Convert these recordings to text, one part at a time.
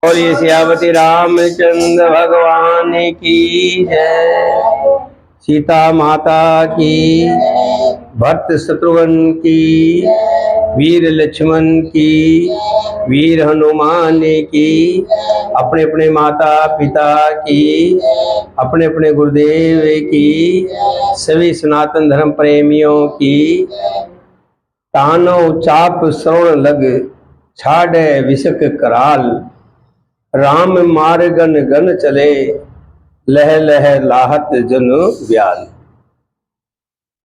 और ये सियावती रामचंद्र भगवान की जय, सीता माता की, भरत शत्रुघ्न की, वीर लक्ष्मण की, वीर हनुमान की, अपने अपने माता पिता की, अपने अपने गुरुदेव की, सभी सनातन धर्म प्रेमियों की। तानो चाप श्रवण लग, छाड़े विषक कराल, राम मार्गन गन चले, लह लह लाहत जन व्याल।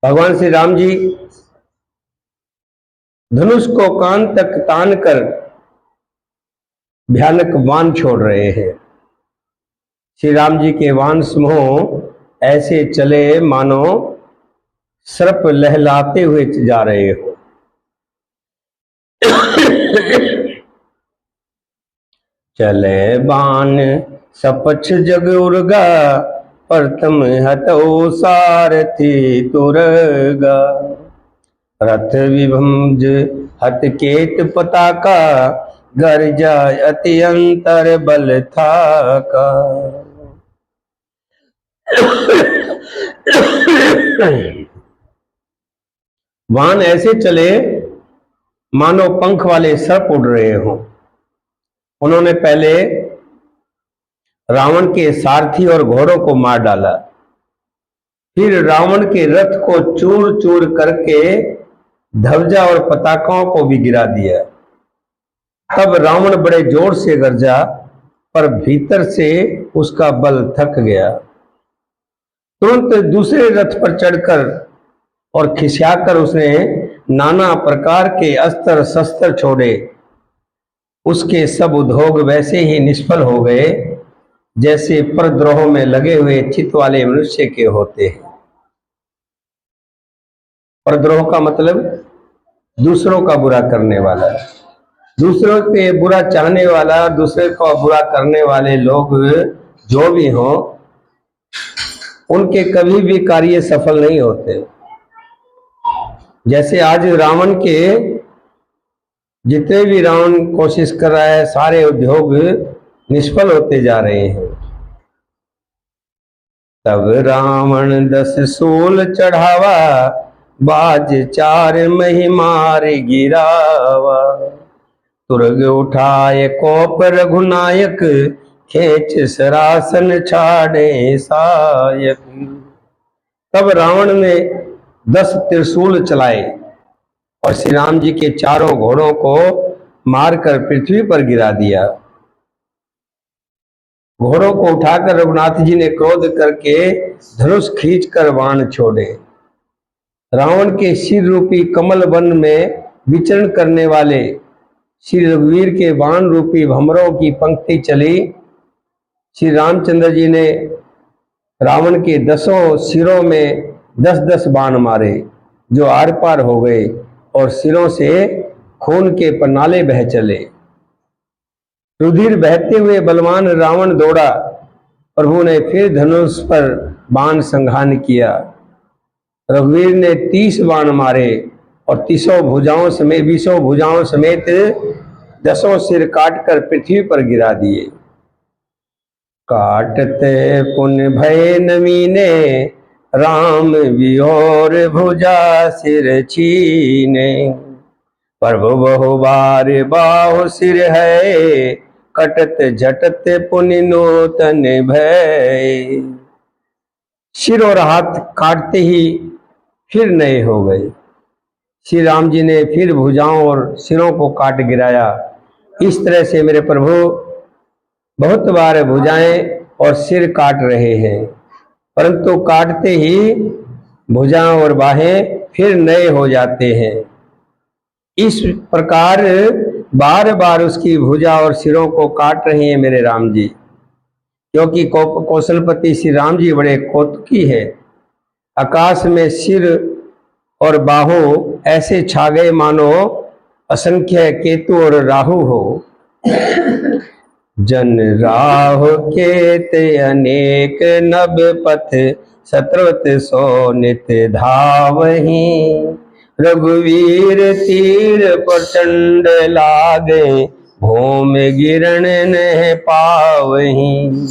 भगवान श्री राम जी धनुष को कान तक तान कर भयानक बाण छोड़ रहे हैं। श्री राम जी के बाण समूह ऐसे चले मानो सर्प लहलाते हुए जा रहे हो। चले बाण सपक्ष जग उर्गा, प्रथम हतो सारथी तुरगा, रथ विभंज हत केत पताका, गर्जा अति अंतर बल थाका। बाण ऐसे चले मानो पंख वाले सर्प उड़ रहे हो। उन्होंने पहले रावण के सारथी और घोड़ों को मार डाला, फिर रावण के रथ को चूर चूर करके ध्वजा और पताकाओं को भी गिरा दिया। तब रावण बड़े जोर से गरजा, पर भीतर से उसका बल थक गया। तुरंत दूसरे रथ पर चढ़कर और खिसियाकर उसने नाना प्रकार के अस्त्र शस्त्र छोड़े। उसके सब उद्योग वैसे ही निष्फल हो गए जैसे परद्रोह में लगे हुए चित्त वाले मनुष्य के होते हैं। परद्रोह का मतलब दूसरों का बुरा करने वाला, दूसरों के बुरा चाहने वाला, दूसरे को बुरा करने वाले लोग जो भी हों, उनके कभी भी कार्य सफल नहीं होते। जैसे आज रावण के जितने भी रावण कोशिश कर रहा है, सारे उद्योग निष्फल होते जा रहे हैं। तब रावण 10 सूल चढ़ावा, बाज 4 मही मार गिरावा, तुरग उठाए कोप रघुनायक, खेच सरासन छाड़े सायक। तब रावण ने 10 त्रिशूल चलाए और श्री राम जी के चारों घोड़ों को मारकर पृथ्वी पर गिरा दिया। घोड़ों को उठाकर रघुनाथ जी ने क्रोध करके धनुष खींचकर बाण छोड़े। रावण के सिर रूपी कमल वन में विचरण करने वाले श्री रघुवीर के बाण रूपी भंवरों की पंक्ति चली। श्री रामचंद्र जी ने रावण के 10 सिरों में 10-10 बाण मारे, जो आर पार हो गए और सिरों से खून के पनाले बह चले। रुधिर बहते हुए बलवान रावण दौड़ा। प्रभु ने फिर धनुष पर बाण संघान किया। रघुवीर ने 30 बाण मारे और 30 भुजाओं समेत 20 भुजाओं समेत 10 सिर काटकर पृथ्वी पर गिरा दिए। काटते पुण्य भय नमीने, राम वियोर भुजा सिर छीने, प्रभु बहु बार बाहु सिर है, कटत झटत पुण्य नूतन भय। सिर और हाथ काटते ही फिर नए हो गए। श्री राम जी ने फिर भुजाओं और सिरों को काट गिराया। इस तरह से मेरे प्रभु बहुत बार भुजाएं और सिर काट रहे हैं, परंतु काटते ही भुजाएं और बाहें फिर नए हो जाते हैं। इस प्रकार बार बार उसकी भुजा और सिरों को काट रहे हैं मेरे राम जी, क्योंकि कौशलपति श्री राम जी बड़े कौतुकी है। आकाश में सिर और बाहु ऐसे छा गए मानो असंख्य केतु और राहु हो। जन राहु केत अनेक नभ पथ, शत्रवत सो नित धावहीं, रघुवीर तीर प्रचंड लागे, भूमि गिरण न पावहीं।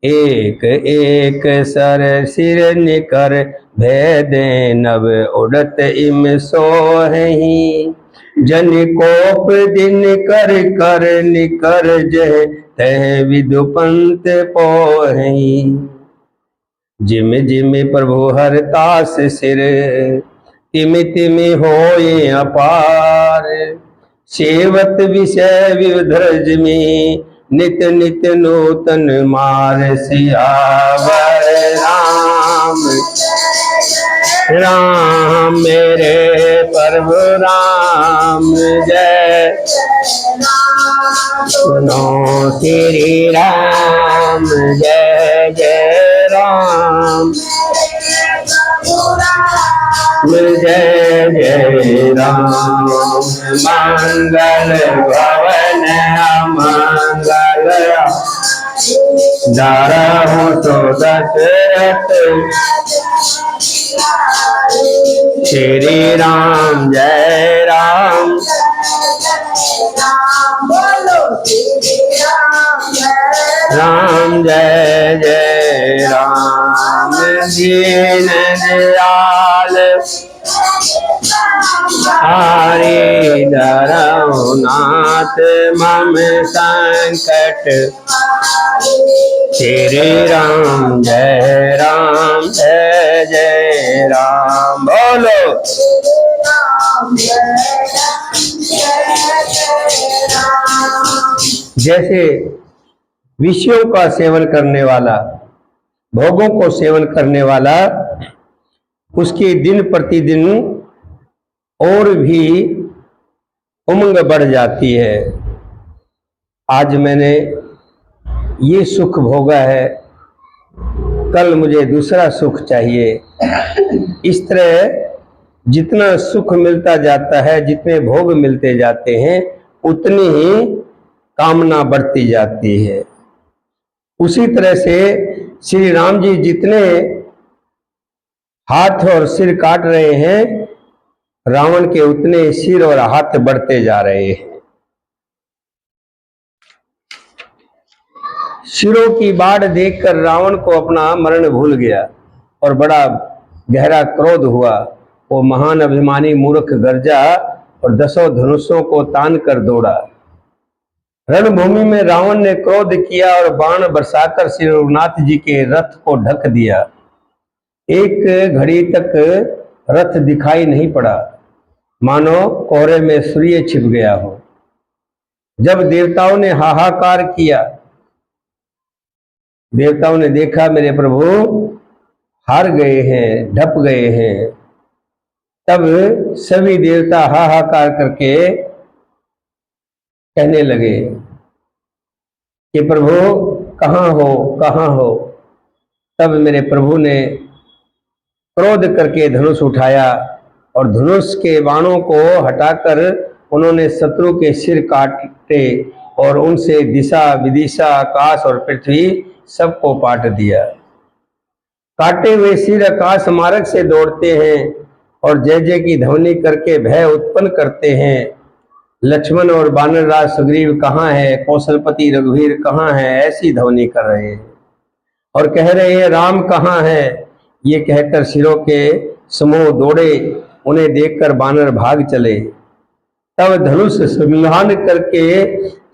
एक एक सर सिर निकर भेदे नभ उड़त इम सोहहीं। जन कोप दिन कर कर निकर जह तह विदु पंत पोहहीं। जिम जिम प्रभु हर तास सिर तिमि तिमि होए अपार। सेवत विषय विधर्ज में नित नित नूतन मार। सियावर राम राम मेरे प्रभु राम जय। सुनो श्री राम जय जय राम जय जय राम। मंगल भवन अमंगल दारहु तो दशरथ। श्री राम जय राम राम जय जय राम। दीन दयाल हरि धरहु नाथ मम संकट। श्री राम जय जय राम। बोलो जैसे विषयों का सेवन करने वाला, भोगों को सेवन करने वाला, उसके दिन प्रतिदिन और भी उमंग बढ़ जाती है। आज मैंने ये सुख भोगा है, कल मुझे दूसरा सुख चाहिए। इस तरह जितना सुख मिलता जाता है, जितने भोग मिलते जाते हैं, उतनी ही कामना बढ़ती जाती है। उसी तरह से श्री राम जी जितने हाथ और सिर काट रहे हैं, रावण के उतने सिर और हाथ बढ़ते जा रहे हैं। सिरों की बाढ़ देखकर रावण को अपना मरण भूल गया और बड़ा गहरा क्रोध हुआ। वो महान अभिमानी मूर्ख गर्जा और 10 धनुषों को तान कर दौड़ा। रणभूमि में रावण ने क्रोध किया और बाण बरसाकर श्री रघुनाथ जी के रथ को ढक दिया। एक घड़ी तक रथ दिखाई नहीं पड़ा, मानो कोहरे में सूर्य छिप गया हो। जब देवताओं ने हाहाकार किया, देवताओं ने देखा मेरे प्रभु हार गए हैं, ढप गए हैं, तब सभी देवता हाहाकार करके कहने लगे कि प्रभु कहाँ हो, कहाँ हो। तब मेरे प्रभु ने क्रोध करके धनुष उठाया और धनुष के बाणों को हटाकर उन्होंने शत्रु के सिर काटे और उनसे दिशा विदिशा आकाश और पृथ्वी सबको पाट दिया। काटे हुए सिर आकाश मार्ग से दौड़ते हैं और जय जय की ध्वनि करके भय उत्पन्न करते हैं। लक्ष्मण और वानरराज सुग्रीव कहाँ है, कौशलपति रघुवीर कहाँ है, ऐसी ध्वनि कर रहे हैं और कह रहे हैं राम कहाँ है। ये कहकर सिरों के समूह दौड़े, उन्हें देखकर वानर भाग चले। तब धनुष संधान करके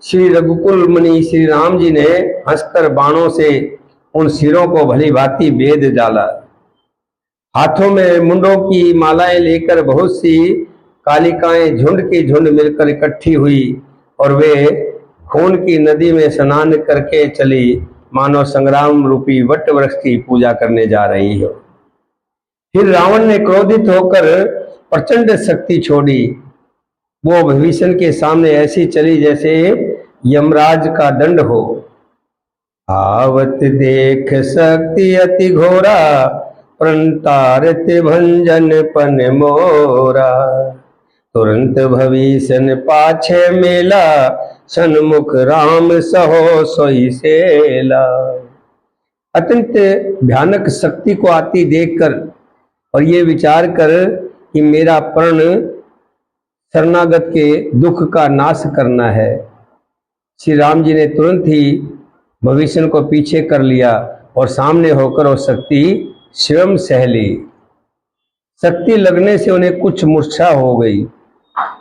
श्री रघुकुल मुनि श्री राम जी ने हंसकर बाणों से उन सिरों को भली भांति भेद डाला। हाथों में मुंडों की मालाएं लेकर बहुत सी कालिकाएं झुंड की झुंड मिलकर इकट्ठी हुई और वे खून की नदी में स्नान करके चली, मानो संग्राम रूपी वट वृक्ष की पूजा करने जा रही हो। फिर रावण ने क्रोधित होकर प्रचंड शक्ति छोड़ी। वो विभीषण के सामने ऐसी चली जैसे यमराज का दंड हो। आवत देख शक्ति अति घोरा, प्रणतारत भंजन पन मोरा। तुरंत भविष्य पाछे मेला, सन्मुख राम सहो सोई सेला। अत्यंत भयानक शक्ति को आती देखकर और ये विचार कर कि मेरा प्रण शरणागत के दुख का नाश करना है, श्री राम जी ने तुरंत ही भविष्य को पीछे कर लिया और सामने होकर वो शक्ति स्वयं सह ली। शक्ति लगने से उन्हें कुछ मूर्छा हो गई।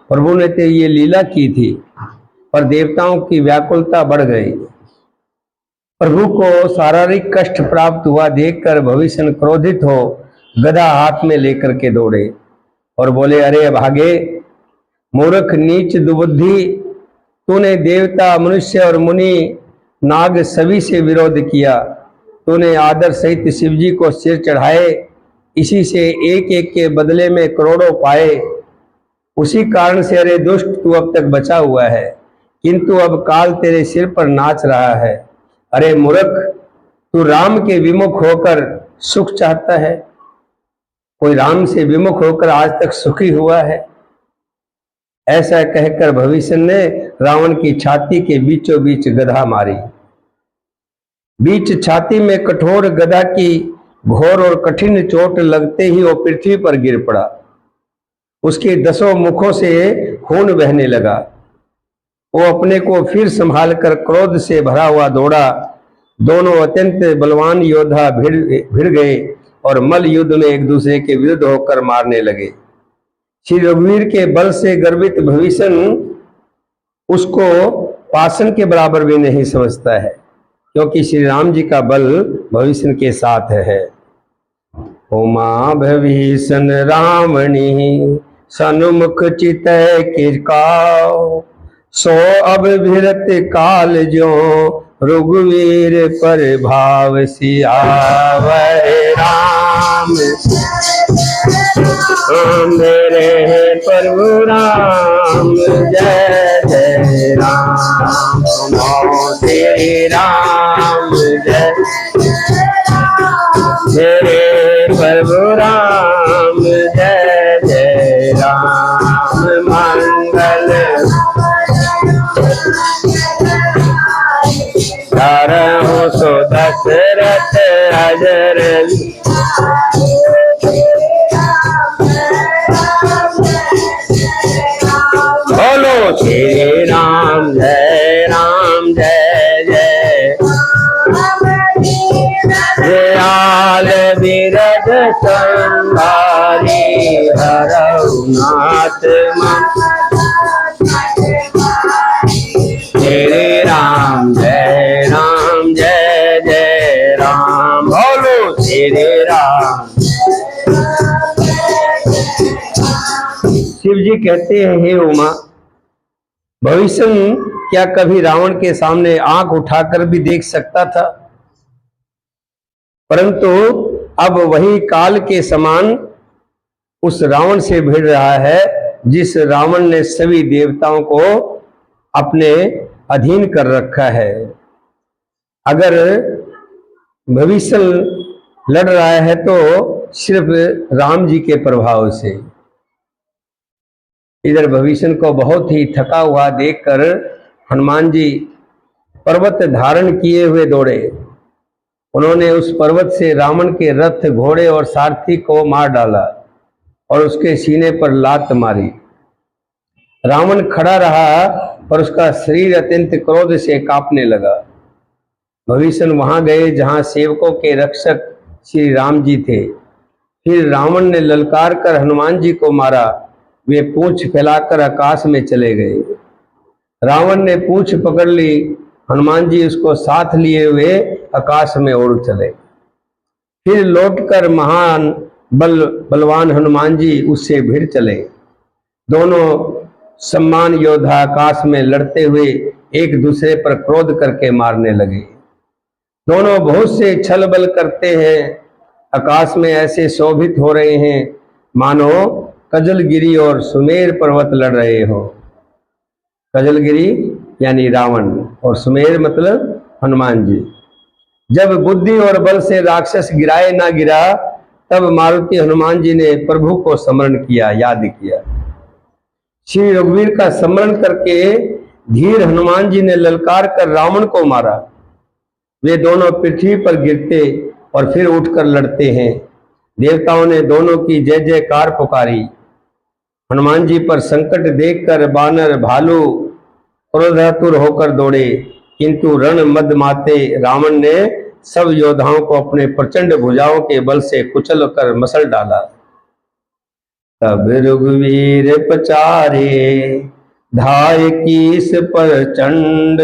प्रभु ने तो ये लीला की थी, पर देवताओं की व्याकुलता बढ़ गई। प्रभु को शारीरिक कष्ट प्राप्त हुआ देखकर भविष्य क्रोधित हो गदा हाथ में लेकर के दौड़े और बोले, अरे भागे मूर्ख नीच दुबुद्धि, तूने देवता मनुष्य और मुनि नाग सभी से विरोध किया। तूने आदर सहित शिव जी को सिर चढ़ाए, इसी से एक एक के बदले में करोड़ों पाए। उसी कारण से अरे दुष्ट तू अब तक बचा हुआ है, किंतु अब काल तेरे सिर पर नाच रहा है। अरे मूर्ख, तू राम के विमुख होकर सुख चाहता है। कोई राम से विमुख होकर आज तक सुखी हुआ है? ऐसा कहकर भविष्य ने रावण की छाती के बीचों बीच गदा मारी। बीच छाती में कठोर गदा की घोर और कठिन चोट लगते ही वो पृथ्वी पर गिर पड़ा। उसके 10 मुखों से खून बहने लगा। वो अपने को फिर संभाल कर क्रोध से भरा हुआ दौड़ा। दोनों अत्यंत बलवान योद्धा भिड़ गए और मल युद्ध में एक दूसरे के विरुद्ध होकर मारने लगे। श्री रघुवीर के बल से गर्वित भविष्य उसको पाषाण के बराबर भी नहीं समझता है, क्योंकि श्री राम जी का बल भविष्य के साथ है। उमा भविष्ण रावणी सन्मुख चितय किरकाव, सो अब भिरत काल जो रघुवीर पर भाव सियावर राम। मेरे प्रभु राम जय जय राम, श्री राम जय। मेरे प्रभु राम जय जय राम, मंगल करहु सो दशरथ अजर। बोलो श्री राम जय जय। दयाल बिरद संभारी हरऊ नाथ श्री राम जय जय राम। बोलो श्री राम। शिव जी कहते हैं, हे उमा, भविष्य क्या कभी रावण के सामने आंख उठाकर भी देख सकता था? परंतु अब वही काल के समान उस रावण से भिड़ रहा है, जिस रावण ने सभी देवताओं को अपने अधीन कर रखा है। अगर भविष्य लड़ रहा है तो सिर्फ राम जी के प्रभाव से। इधर भविष्य को बहुत ही थका हुआ देखकर हनुमान जी पर्वत धारण किए हुए दौड़े। उन्होंने उस पर्वत से रावण के रथ, घोड़े और सारथी को मार डाला और उसके सीने पर लात मारी। रावण खड़ा रहा और उसका शरीर अत्यंत क्रोध से कांपने लगा। भविष्य वहां गए जहां सेवकों के रक्षक श्री राम जी थे। फिर रावण ने ललकार कर हनुमान जी को मारा। वे पूंछ फैलाकर आकाश में चले गए। रावण ने पूंछ पकड़ ली। हनुमान जी उसको साथ लिए हुए आकाश में उड़ चले। फिर लौटकर महान बलवान हनुमान जी उससे भिड़ चले। दोनों सम्मान योद्धा आकाश में लड़ते हुए एक दूसरे पर क्रोध करके मारने लगे। दोनों बहुत से छल बल करते हैं, आकाश में ऐसे शोभित हो रहे हैं मानो कजलगिरी और सुमेर पर्वत लड़ रहे हो। कजलगिरी यानी रावण और सुमेर मतलब हनुमान जी। जब बुद्धि और बल से राक्षस गिराए ना गिरा, तब मारुति हनुमान जी ने प्रभु को स्मरण किया, याद किया। श्री रघुवीर का स्मरण करके धीर हनुमान जी ने ललकार कर रावण को मारा। वे दोनों पृथ्वी पर गिरते और फिर उठकर लड़ते हैं। देवताओं ने दोनों की जय जयकार पुकारी। हनुमान जी पर संकट देखकर बानर, भालू, क्रोधातुर होकर दौड़े, किंतु रण मद माते रावण ने सब योद्धाओं को अपने प्रचंड भुजाओं के बल से कुचल कर मसल डाला। तब रघुवीर पचारे धाय कीस प्रचंड,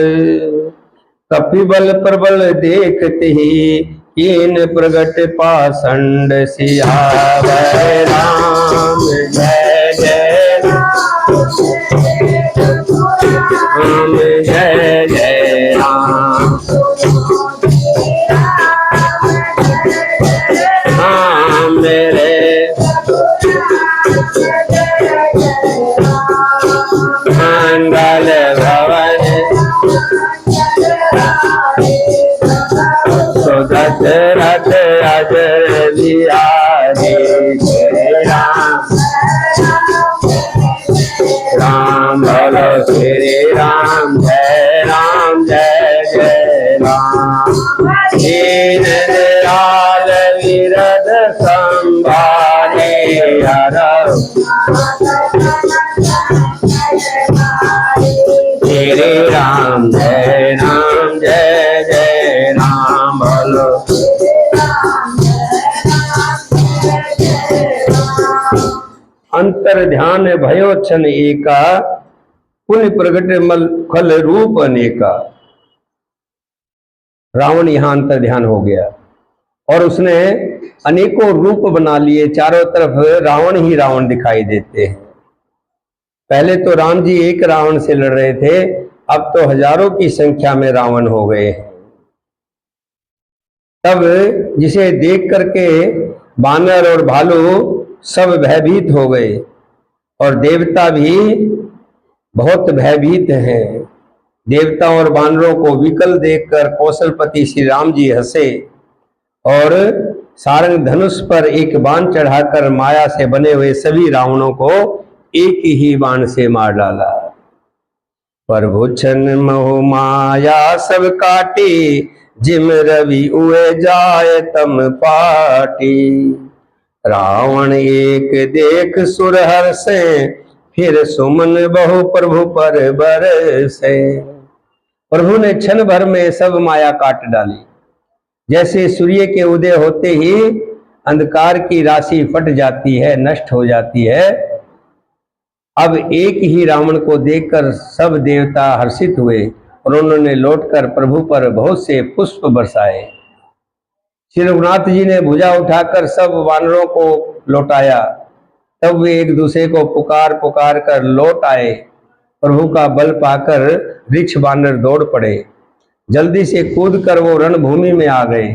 कपिबल प्रबल देखते ही कीन प्रगट पाषंड। सियावर राम जय जय राम जय जय राम, राम मेरे मंगल भवन दशरथ अजर बिहारी। जय राम राम बोलो श्री राम जय जय राम। दीन दयाल विरद संभारे हरौ, श्री राम जय राम बोलो। अंतर ध्यान भयो छन एका, पुण्य प्रगट मल फल रूप अनेका। रावण यहां अंतर ध्यान हो गया और उसने अनेकों रूप बना लिए। चारों तरफ रावण ही रावण दिखाई देते हैं। पहले तो राम जी एक रावण से लड़ रहे थे, अब तो हजारों की संख्या में रावण हो गए हैं। तब जिसे देख करके बानर और भालू सब भयभीत हो गए और देवता भी बहुत भयभीत हैं। देवताओं और बानरों को विकल देखकर कौशलपति श्री राम जी हंसे और सारंग धनुष पर एक बाण चढ़ाकर माया से बने हुए सभी रावणों को एक ही बाण से मार डाला। प्रभु छन मोह माया सब काटी, जिम रवि उए जाय तम पाटी। रावण एक देख सुर हर्षे, फिर सुमन बहु प्रभु पर बरसे। प्रभु ने क्षण भर में सब माया काट डाली। जैसे सूर्य के उदय होते ही अंधकार की राशि फट जाती है, नष्ट हो जाती है, अब एक ही रावण को देखकर सब देवता हर्षित हुए और उन्होंने लौटकर प्रभु पर बहुत से पुष्प बरसाए। श्री रघुनाथ जी ने भुजा उठाकर सब वानरों को लौटाया। तब वे एक दूसरे को पुकार पुकार कर लौट आए। प्रभु का बल पाकर वृक्ष वानर दौड़ पड़े। जल्दी से कूद कर वो रणभूमि में आ गए।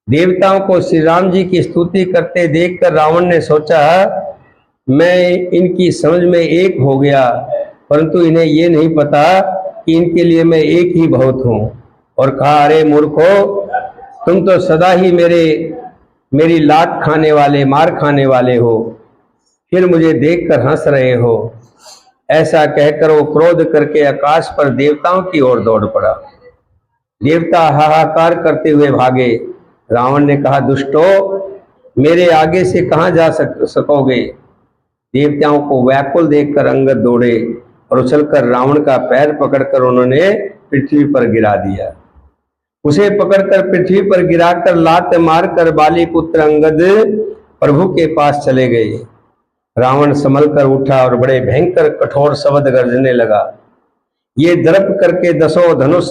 देवताओं को श्री राम जी की स्तुति करते देखकर रावण ने सोचा, मैं इनकी समझ में एक हो गया, परंतु इन्हें ये नहीं पता कि इनके लिए मैं एक ही बहुत हूँ। और कहा, अरे मूर्खो, तुम तो सदा ही मेरी लात खाने वाले, मार खाने वाले हो, फिर मुझे देखकर हंस रहे हो। ऐसा कहकर वो क्रोध करके आकाश पर देवताओं की ओर दौड़ पड़ा। देवता हाहाकार करते हुए भागे। रावण ने कहा, दुष्टो, मेरे आगे से कहाँ जा सकोगे। देवताओं को व्याकुल देखकर अंगद दौड़े और उछलकर रावण का पैर पकड़कर उन्होंने पृथ्वी पर गिरा दिया। उसे पकड़कर पृथ्वी पर गिराकर लात मारकर बाली पुत्र अंगद प्रभु के पास चले गए। रावण संभल कर उठा और बड़े भयंकर कठोर शब्द गरजने लगा। ये दर्प करके 10 धनुष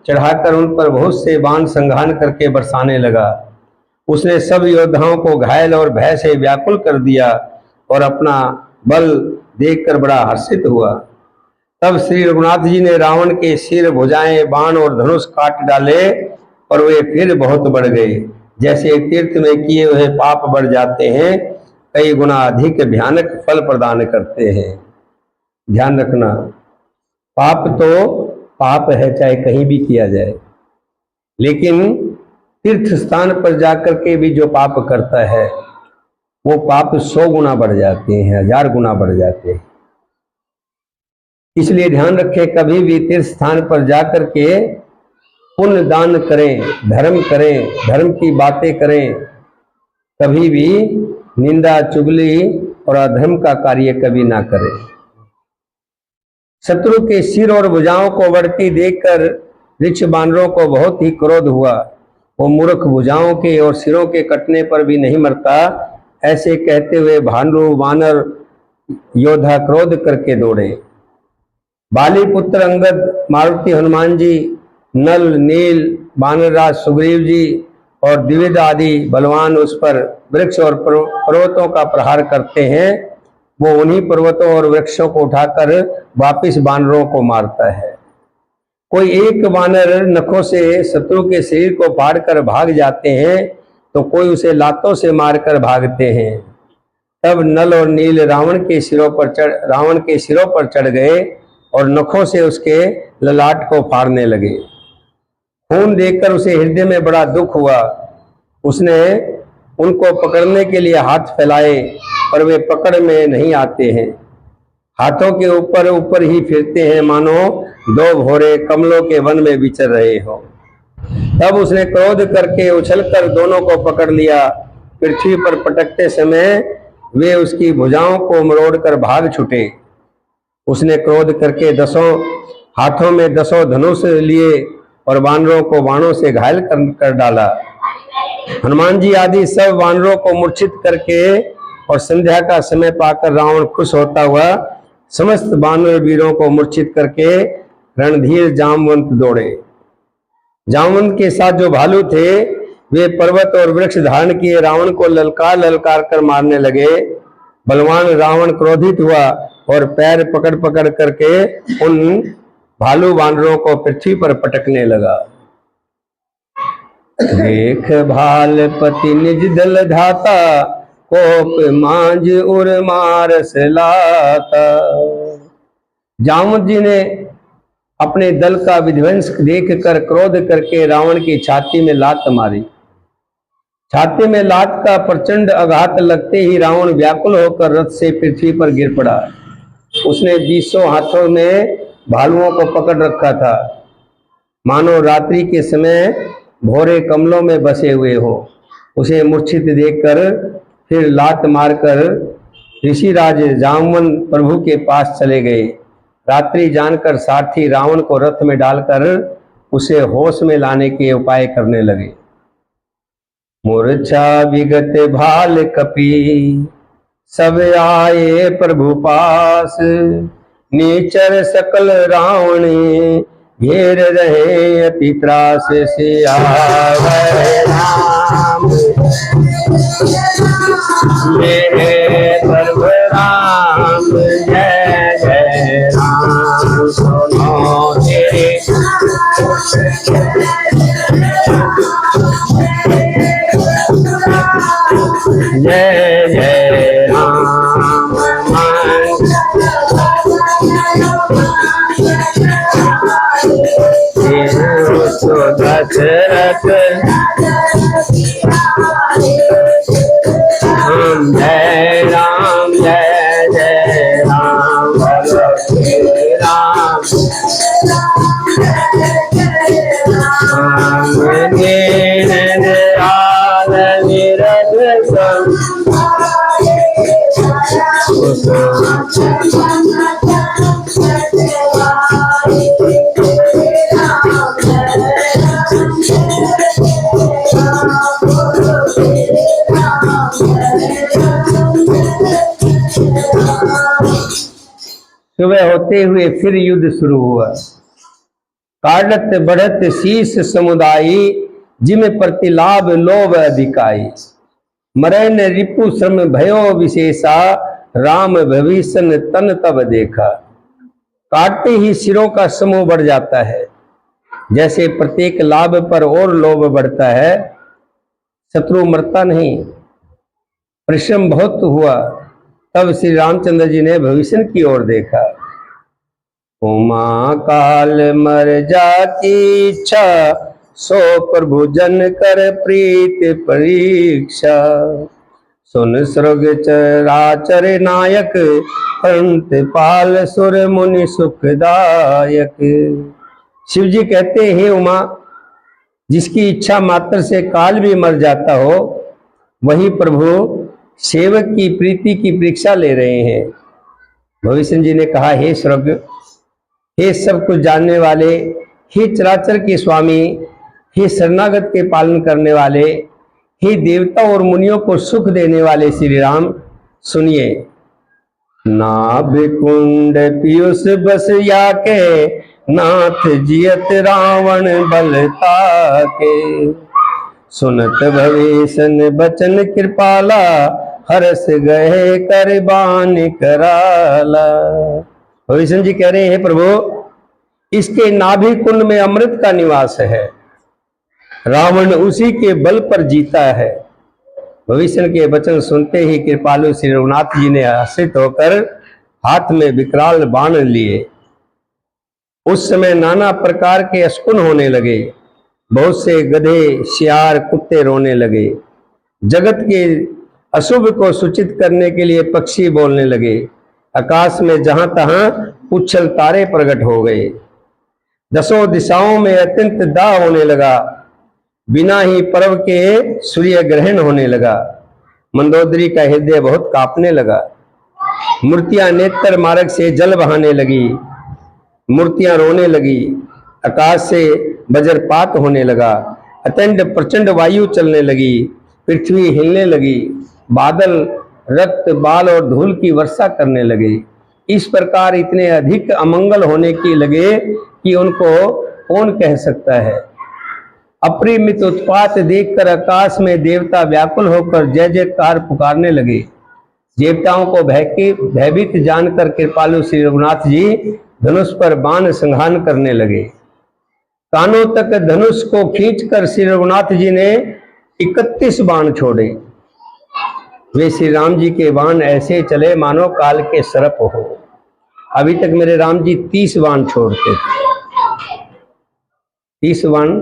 चढ़ाकर उन पर बहुत से बाण संघान करके बरसाने लगा। उसने सब योद्धाओं को घायल और भय से व्याकुल कर दिया और अपना बल देखकर बड़ा हर्षित हुआ। तब श्री रघुनाथ जी ने रावण के सिर, भुजाएं, बाण और धनुष काट डाले और वे फिर बहुत बढ़ गए। जैसे तीर्थ में किए हुए पाप बढ़ जाते हैं, कई गुना अधिक भयानक फल प्रदान करते हैं। ध्यान रखना, पाप तो पाप है, चाहे कहीं भी किया जाए, लेकिन तीर्थ स्थान पर जाकर के भी जो पाप करता है वो पाप 100 गुना बढ़ जाते हैं, 1000 गुना बढ़ जाते हैं। इसलिए ध्यान रखें, कभी भी तीर्थ स्थान पर जाकर के पुण्य दान करें, धर्म की बातें करें, कभी भी निंदा, चुगली और अधर्म का कार्य कभी ना करें। शत्रु के सिर और भुजाओं को बढ़ती देखकर ऋक्ष बानरों को बहुत ही क्रोध हुआ। वो मूर्ख भुजाओं के और सिरों के कटने पर भी नहीं मरता। ऐसे कहते हुए भानु वानर योद्धा क्रोध करके दौड़े। बाली पुत्र अंगद, मारुति हनुमान जी, नल नील वानरराज सुग्रीव जी और द्विविध आदि बलवान उस पर वृक्ष और पर्वतों का प्रहार करते हैं। वो उन्हीं पर्वतों और वृक्षों को उठाकर वापिस वानरों को मारता है। कोई एक वानर नखों से शत्रु के शरीर को फाड़कर भाग जाते हैं तो कोई उसे लातों से मारकर भागते हैं। तब नल और नील रावण के सिरों पर चढ़ गए और नखों से उसके ललाट को फाड़ने लगे। खून देखकर उसे हृदय में बड़ा दुख हुआ। उसने उनको पकड़ने के लिए हाथ फैलाए पर वे पकड़ में नहीं आते हैं। हाथों के ऊपर ऊपर ही फिरते हैं, मानो दो भौरे कमलों के वन में विचर रहे हो। तब उसने क्रोध करके उछलकर दोनों को पकड़ लिया। पृथ्वी पर पटकते समय वे उसकी भुजाओं को मरोड़कर भाग छूटे। उसने क्रोध करके हाथों में 10 धनुष लिए और वानरों को बाणों से घायल कर डाला। हनुमान जी आदि सब वानरों को मूर्छित करके और संध्या का समय पाकर रावण खुश होता हुआ समस्त वानर वीरों को मूर्छित करके रणधीर जामवंत दौड़े। जामवंत के साथ जो भालू थे वे पर्वत और वृक्ष धारण किए रावण को ललकार कर मारने लगे। बलवान रावण क्रोधित हुआ और पैर पकड़ पकड़ करके उन भालू वानरों को पृथ्वी पर पटकने लगा। देख भाल पति निज दल धाता, कोप मांझ उर मारस लाता। जामवंत जी ने अपने दल का विध्वंस देखकर क्रोध करके रावण की छाती में लात मारी। छाती में लात का प्रचंड आघात लगते ही रावण व्याकुल होकर रथ से पृथ्वी पर गिर पड़ा। उसने 20 हाथों में भालुओं को पकड़ रखा था, मानो रात्रि के समय भोरे कमलों में बसे हुए हो। उसे मूर्छित देखकर फिर लात मारकर ऋषिराज जामवंत प्रभु के पास चले गए। रात्रि जानकर सारथी रावण को रथ में डालकर उसे होश में लाने के उपाय करने लगे। मूर्छा विगत भाल कपि, सब आए प्रभु पास। नीचर सकल रावण, घेर रहे अति त्रास। सियावर राम मेरे प्रभु राम, जय जय राम। सुनो तेरे जय जय राम। दशरथ हम जय राम, जय जय राम। बोलो श्री राम। सुबह होते हुए फिर युद्ध शुरू हुआ। काढ़त बढ़त शीस समुदायी, जिम प्रतिलाभ लोभ अधिकाई। मरैन रिपु श्रम भयो विशेषा, राम भविष्य तन तब देखा। काटते ही सिरों का समूह बढ़ जाता है, जैसे प्रत्येक लाभ पर और लोभ बढ़ता है। शत्रु मरता नहीं, परिश्रम बहुत हुआ। तब श्री रामचंद्र जी ने भविष्य की ओर देखा। उमा काल मर जाती इच्छा, सो प्रभु जन कर प्रीत परीक्षा। सुन स्वर्ग चराचर नायक, पंत पाल सुर मुनि सुखदायक। शिव जी कहते हैं उमा, जिसकी इच्छा मात्र से काल भी मर जाता हो, वही प्रभु सेवक की प्रीति की परीक्षा ले रहे हैं। भविष्य जी ने कहा, हे स्वर्ग, हे सब कुछ जानने वाले, हे चराचर के स्वामी, हे शरणागत के पालन करने वाले, हे देवता और मुनियों को सुख देने वाले श्री राम, सुनिए। नाभ कुंड पीयूष बस या के, नाथ जियत रावण बलता के। सुनत भवेशन बचन कृपाला, हरस गए कर बान कराला। भवेशन जी कह रहे हैं, प्रभु इसके नाभि कुंड में अमृत का निवास है, रावण उसी के बल पर जीता है। भविष्य के वचन सुनते ही कृपालु श्री रघुनाथ जी ने हर्षित होकर हाथ में विकराल बाण लिए। उस समय नाना प्रकार के अशकुन होने लगे, बहुत से गधे सियार कुत्ते रोने लगे, जगत के अशुभ को सूचित करने के लिए पक्षी बोलने लगे, आकाश में जहां तहां उछल तारे प्रकट हो गए, दसों दिशाओं में अत्यंत दाह होने लगा, बिना ही पर्व के सूर्य ग्रहण होने लगा। मंदोदरी का हृदय बहुत कांपने लगा, मूर्तियां नेत्र मार्ग से जल बहाने लगी, मूर्तियां रोने लगी, आकाश से वज्रपात होने लगा, अत्यंत प्रचंड वायु चलने लगी, पृथ्वी हिलने लगी, बादल रक्त बाल और धूल की वर्षा करने लगे। इस प्रकार इतने अधिक अमंगल होने की लगे कि उनको कौन कह सकता है। अपरिमित उत्पात देखकर आकाश में देवता व्याकुल होकर जय जयकार पुकारने लगे। देवताओं को भयभीत जानकर कृपालु श्री रघुनाथ जी धनुष पर बाण संहान करने लगे। कानों तक धनुष को खींचकर श्री रघुनाथ जी ने 31 बाण छोड़े। वे श्री राम जी के बाण ऐसे चले मानो काल के सर्प हो। अभी तक मेरे राम जी 30 बाण छोड़ते थे। 30 बाण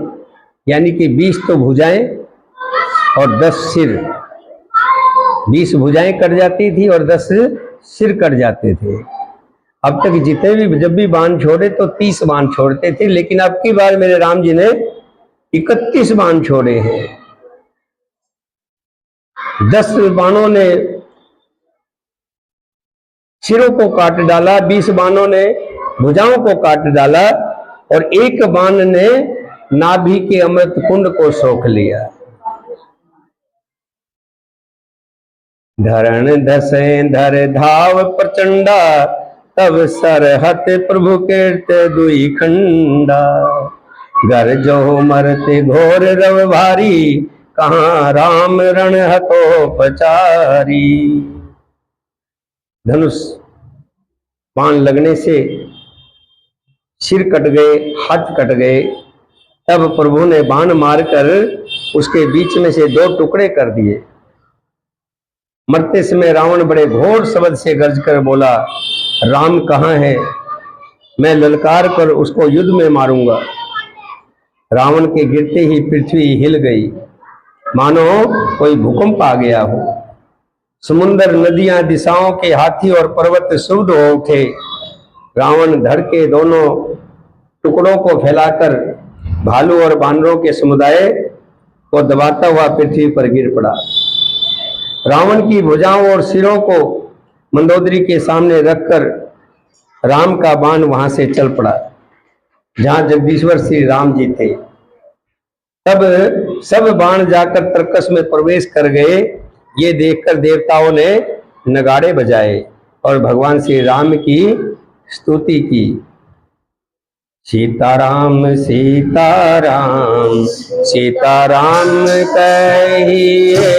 यानी कि 20 तो भुजाएं और 10 सिर। 20 भुजाएं कट जाती थी और 10 सिर कट जाते थे। अब तक जितने भी जब भी बाण छोड़े तो 30 बाण छोड़ते थे, लेकिन अब की बार मेरे राम जी ने 31 बाण छोड़े हैं। 10 बाणों ने सिरों को काट डाला, 20 बाणों ने भुजाओं को काट डाला और एक बाण ने नाभि के अमृत कुंड को सोख लिया। धरण धसे धर धाव प्रचंडा, तब सरहत प्रभु कीर्त दुई खंडा। घर जो मरते घोर रव भारी, कहाँ राम रण हतो पचारी। धनुष बाण लगने से सिर कट गए, हाथ कट गए। तब प्रभु ने बाण मारकर उसके बीच में से 2 टुकड़े कर दिए। मरते समय रावण बड़े घोर शब्द से गर्ज कर बोला, राम कहाँ है? मैं ललकार कर उसको युद्ध में मारूंगा। रावण के गिरते ही पृथ्वी हिल गई, मानो कोई भूकंप आ गया हो। समुद्र, नदियां, दिशाओं के हाथी और पर्वत शुद्ध हो उठे। रावण धड़ के दोनों टुकड़ों को फैलाकर भालू और बानरों के समुदाय को दबाता हुआ पृथ्वी पर गिर पड़ा। रावण की भुजाओं और सिरों को मंदोदरी के सामने रखकर राम का बाण वहां से चल पड़ा जहां जगदीश्वर श्री राम जी थे। तब सब बाण जाकर तर्कस में प्रवेश कर गए। ये देखकर देवताओं ने नगाड़े बजाए और भगवान श्री राम की स्तुति की। सीताराम सीताराम सीताराम कहिए,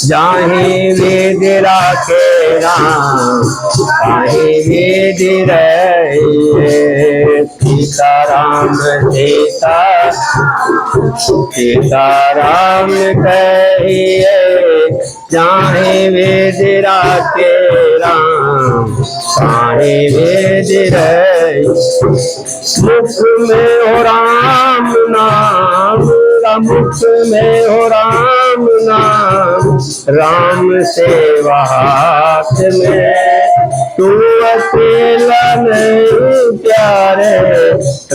जाहि वेद राखे राम, ताहि वेद रहिए। सीताराम सीताराम कहिए, जाहि वेद राखे राम, ताहि वेद रहिए। मुख में हो राम नाम, मुख में हो राम नाम, राम सेवा हाथ में, तू अकेला नहीं प्यारे,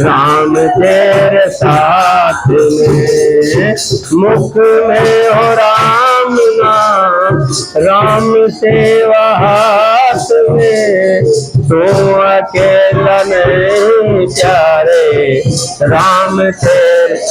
राम तेरे साथ में। मुख में हो राम नाम, राम सेवा हाथ में, तू अकेला नहीं प्यारे राम तेरे।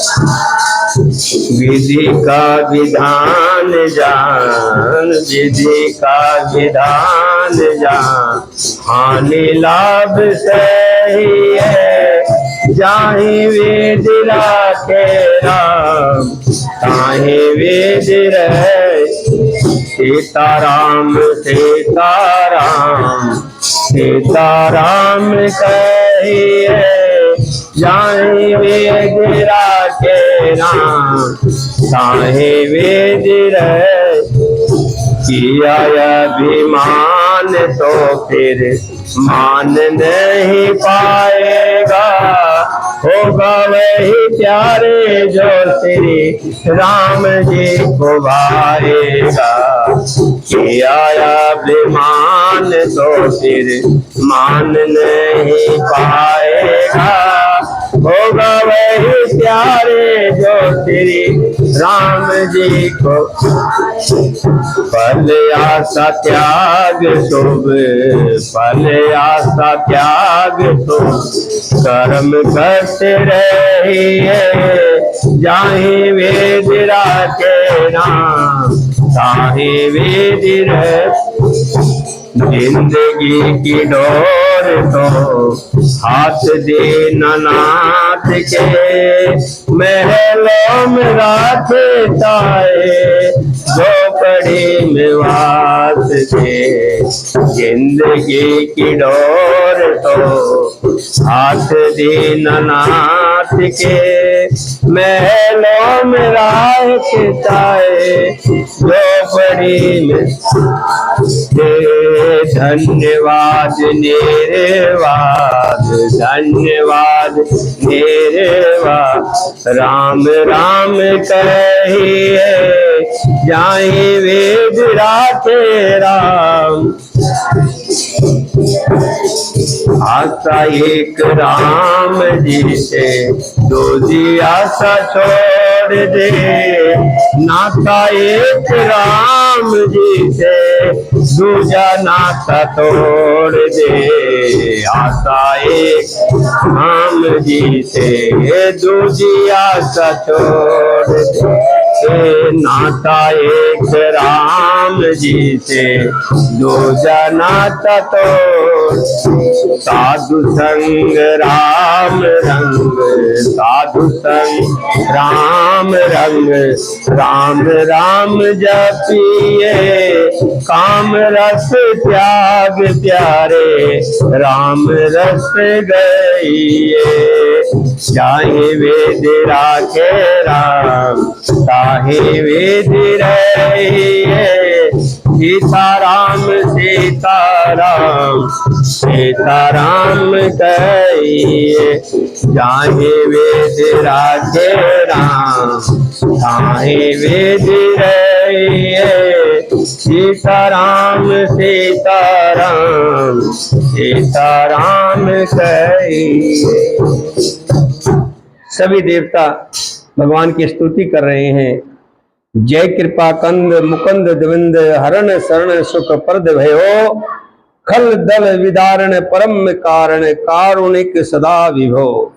विधि का विधान जान, विधि का विधान जान, हानि लाभ सही है, जाहि वेद राखे राम, ताहि वेद रहे। सीताराम सीताराम सीताराम कहिए, जाहि वेद राखे राम, ताहि वेद रहे। किया अभिमान तो फिर मान नहीं पाएगा, होगा वही प्यारे जो श्री राम जी को भाएगा। किया अभिमान तो फिर मान नहीं पाएगा, होगा वही प्यारे जो श्री राम जी को। फल आशा त्याग शुभ, फल आशा त्याग शुभ, कर्म करते रहिए, जाहि वेद राखे राम, ताहि वेद रहे। जिंदगी की डोर तो हाथ दे नाथ के, महलों में राखे ताए, झोपड़ी में वास के। जिंदगी की डोर तो हाथ दे नाथ के, महलों में राखे ताए, झोपड़ी में। धन्यवाद निर्वाद, धन्यवाद निर्वाद, राम राम कहिए, जाहि वेद राखे राम। आशा एक राम जी से, दूजी आशा छोड़ दे, नाता एक राम जी से, दूजा नाता तोड़ दे। आशा एक राम जी से, दूजी आशा छोड़ दे, नाता एक राम जी से, दूजा नाता तोड़। साधु संग राम रंग, साधु संग राम रंग, राम राम जपिए, काम रस त्याग प्यारे, राम रस गइए। जाहि वेद राखे राम, ताहि वेद रहिए। सीताराम सीताराम सीताराम कहिए, जाहि वेद राखे राम, ताहि वेद रहिए। सीताराम सीताराम सीताराम कहिए। सभी देवता भगवान की स्तुति कर रहे हैं। जय कृपा कंद मुकुंद द्विंद, हरण शरण सुख प्रद भयो, खल दल विदारण परम कारण, कारुणिक सदा विभो।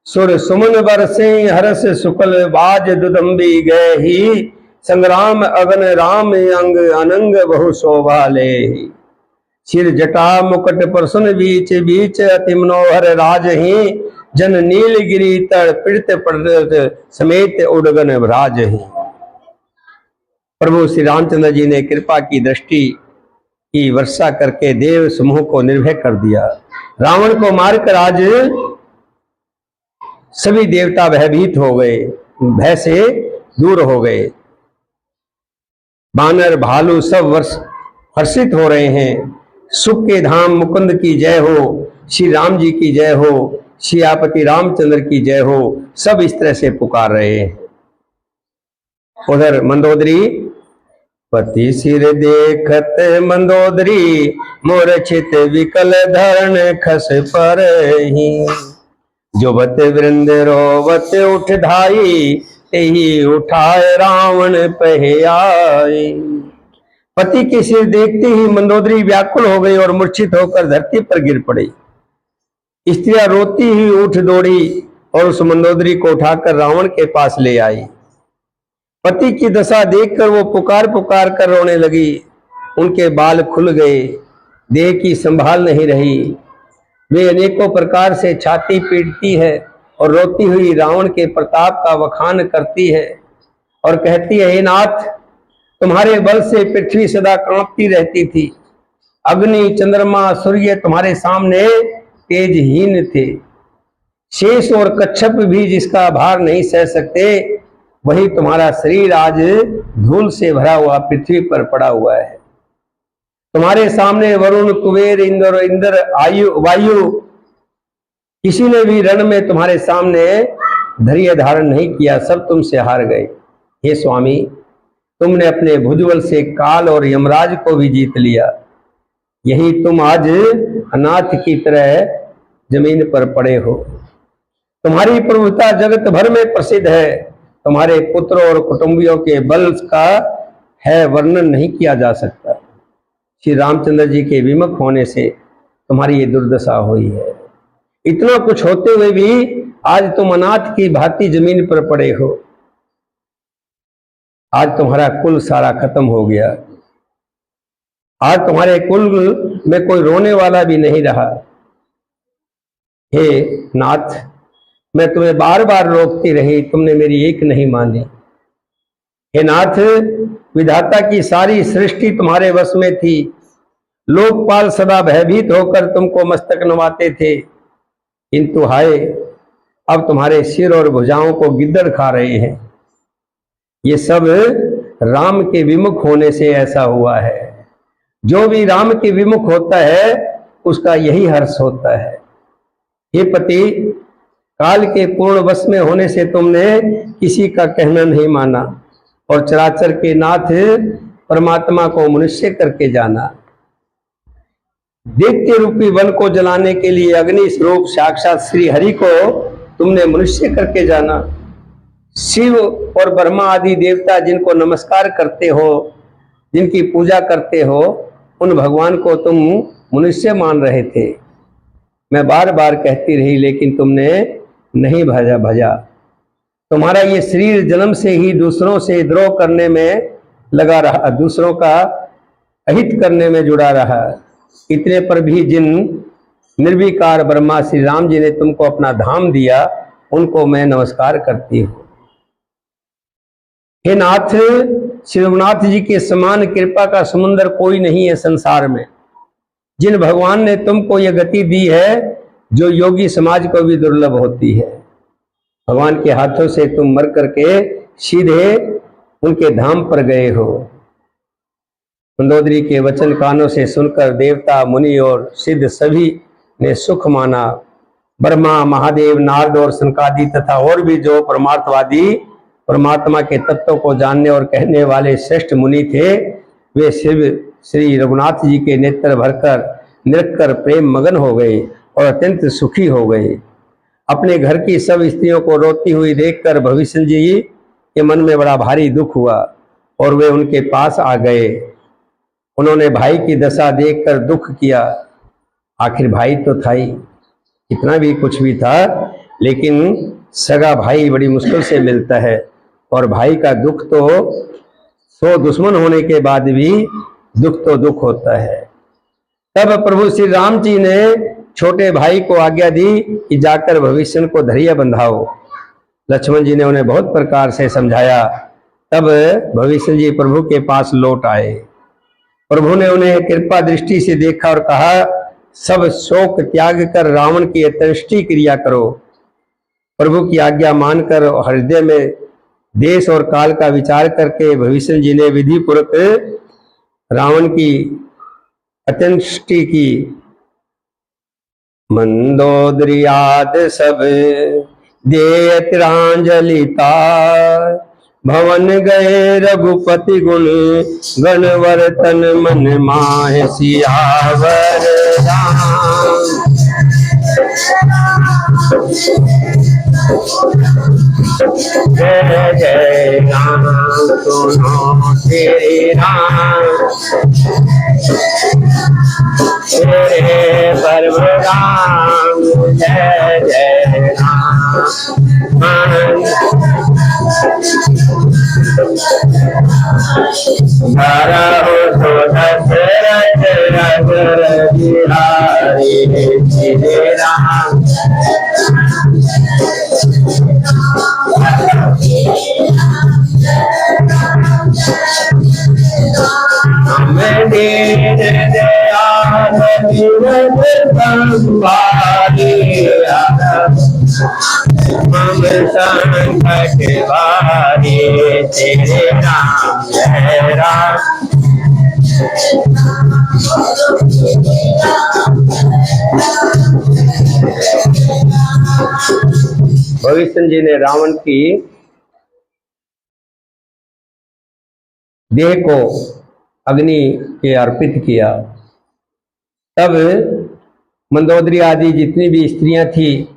सुर सुमन बरसे हरस सुकल, बाज दुदम्बी गए ही, संग्राम अगन राम अंग, अनंग बहु शोभा ले। सिर जटा मुकुट प्रसन्न बीच बीच, अति मनोहर राज ही, जन नीलगिरी तड़ पीड़ित पर्वत समेत उडगन भ्राज ही। प्रभु श्री रामचंद्र जी ने कृपा की दृष्टि की वर्षा करके देव समूह को निर्भय कर दिया। रावण को मारकर आज सभी देवता भयभीत हो गए, भय से दूर हो गए। बानर भालू सब हर्षित हो रहे हैं। सुख के धाम मुकुंद की जय हो, श्री राम जी की जय हो, सियापति रामचंद्र की जय हो, सब इस तरह से पुकार रहे हैं। उधर मंदोदरी, पति सिर देखत मंदोदरी, मूर्छित विकल धरण खस परहि। जोबत वृंद रोवत उठ धाई, तेहि उठाए रावण पहे आई। पति के सिर देखते ही मंदोदरी व्याकुल हो गई और मूर्छित होकर धरती पर गिर पड़ी। स्त्रियां रोती ही उठ दौड़ी और उस मंदोदरी को उठाकर रावण के पास ले आई। पति की दशा देखकर वो पुकार पुकार कर रोने लगी। उनके बाल खुल गए, देह की संभाल नहीं रही। वे अनेकों प्रकार से छाती पीटती है और रोती हुई रावण के प्रताप का वखान करती है और कहती है, हे नाथ, तुम्हारे बल से पृथ्वी सदा कांपती रहती थी। अग्नि, चंद्रमा, सूर्य तुम्हारे सामने तेजहीन थे। शेष और कच्छप भी जिसका भार नहीं सह सकते, वही तुम्हारा शरीर आज धूल से भरा हुआ पृथ्वी पर पड़ा हुआ है। तुम्हारे सामने वरुण, कुबेर, इंद्र, वायु, किसी ने भी रण में तुम्हारे सामने धैर्य धारण नहीं किया, सब तुमसे हार गए। हे स्वामी, तुमने अपने भुजबल से काल और यमराज को भी जीत लिया। यही तुम आज अनाथ की तरह जमीन पर पड़े हो। तुम्हारी प्रभुता जगत भर में प्रसिद्ध है। तुम्हारे पुत्र और कुटुंबियों के बल का है वर्णन नहीं किया जा सकता। श्री रामचंद्र जी के विमुख होने से तुम्हारी ये दुर्दशा हुई है। इतना कुछ होते हुए भी आज तुम अनाथ की भांति जमीन पर पड़े हो। आज तुम्हारा कुल सारा खत्म हो गया। आज तुम्हारे कुल में कोई रोने वाला भी नहीं रहा। हे नाथ, मैं तुम्हें बार बार रोकती रही, तुमने मेरी एक नहीं मानी। हे नाथ, विधाता की सारी सृष्टि तुम्हारे वश में थी। लोकपाल सदा भयभीत होकर तुमको मस्तक नवाते थे, किंतु हाय, अब तुम्हारे सिर और भुजाओं को गिद्दड़ खा रहे हैं। ये सब राम के विमुख होने से ऐसा हुआ है। जो भी राम के विमुख होता है उसका यही हर्ष होता है। हे पति, काल के पूर्ण वश में होने से तुमने किसी का कहना नहीं माना और चराचर के नाथ परमात्मा को मनुष्य करके जाना। दैत्य रूपी वन को जलाने के लिए अग्नि स्वरूप साक्षात श्री हरि को तुमने मनुष्य करके जाना। शिव और ब्रह्मा आदि देवता जिनको नमस्कार करते हो, जिनकी पूजा करते हो, उन भगवान को तुम मनुष्य मान रहे थे। मैं बार बार कहती रही, लेकिन तुमने नहीं भजा। तुम्हारा ये शरीर जन्म से ही दूसरों से द्रोह करने में लगा रहा, दूसरों का अहित करने में जुड़ा रहा। इतने पर भी जिन निर्विकार ब्रह्मा श्री राम जी ने तुमको अपना धाम दिया, उनको मैं नमस्कार करती हूँ। हे नाथ, श्री रघुनाथ जी के समान कृपा का समुद्र कोई नहीं है संसार में। जिन भगवान ने तुमको यह गति दी है जो योगी समाज को भी दुर्लभ होती है। भगवान के हाथों से तुम मर करके सीधे उनके धाम पर गए हो। मंदोदरी के वचन कानों से सुनकर देवता, मुनि और सिद्ध सभी ने सुख माना। ब्रह्मा, महादेव, नारद और सनकादि तथा और भी जो परमार्थवादी परमात्मा के तत्व को जानने और कहने वाले श्रेष्ठ मुनि थे, वे शिव श्री रघुनाथ जी के नेत्र भरकर निरखकर प्रेम मगन हो गए और अत्यंत सुखी हो गए। अपने घर की सब स्त्रियों को रोती हुई देखकर भविष्य जी के मन में बड़ा भारी दुख हुआ और वे उनके पास आ गए। उन्होंने भाई की दशा देखकर दुख किया। आखिर भाई तो था ही, कितना भी कुछ भी था, लेकिन सगा भाई बड़ी मुश्किल से मिलता है और भाई का दुख तो 100 दुश्मन होने के बाद भी दुख तो दुख होता है। तब प्रभु श्री राम जी ने छोटे भाई को आज्ञा दी कि जाकर भविष्य को धैर्य बंधाओ। लक्ष्मण जी ने उन्हें बहुत प्रकार से समझाया। तब भविष्य जी प्रभु के पास लौट आए। प्रभु ने उन्हें कृपा दृष्टि से देखा और कहा, सब शोक त्याग कर रावण की अंत्येष्टि क्रिया करो। प्रभु की आज्ञा मानकर हृदय में देश और काल का विचार करके भविष्य जी ने विधि पूर्वक रावण की अंत्येष्टि की। मंदोदरियाद सब दे तिरांजलिता, भवन गए रघुपति गुण गणवर्तन मन माहे सियावर राम। जय जय राम सुनो श्री राम, तेरे परम राम। जय जय राम भरहु सुदस रघुर बिहारी श्री राम। हम दीन दयाल विरज संभालिया, हम संकट बारी तेरे राम। जय राम भविष्य जी ने रावण की देह को अग्नि के अर्पित किया। तब मंदोदरी आदि जितनी भी स्त्रियां थी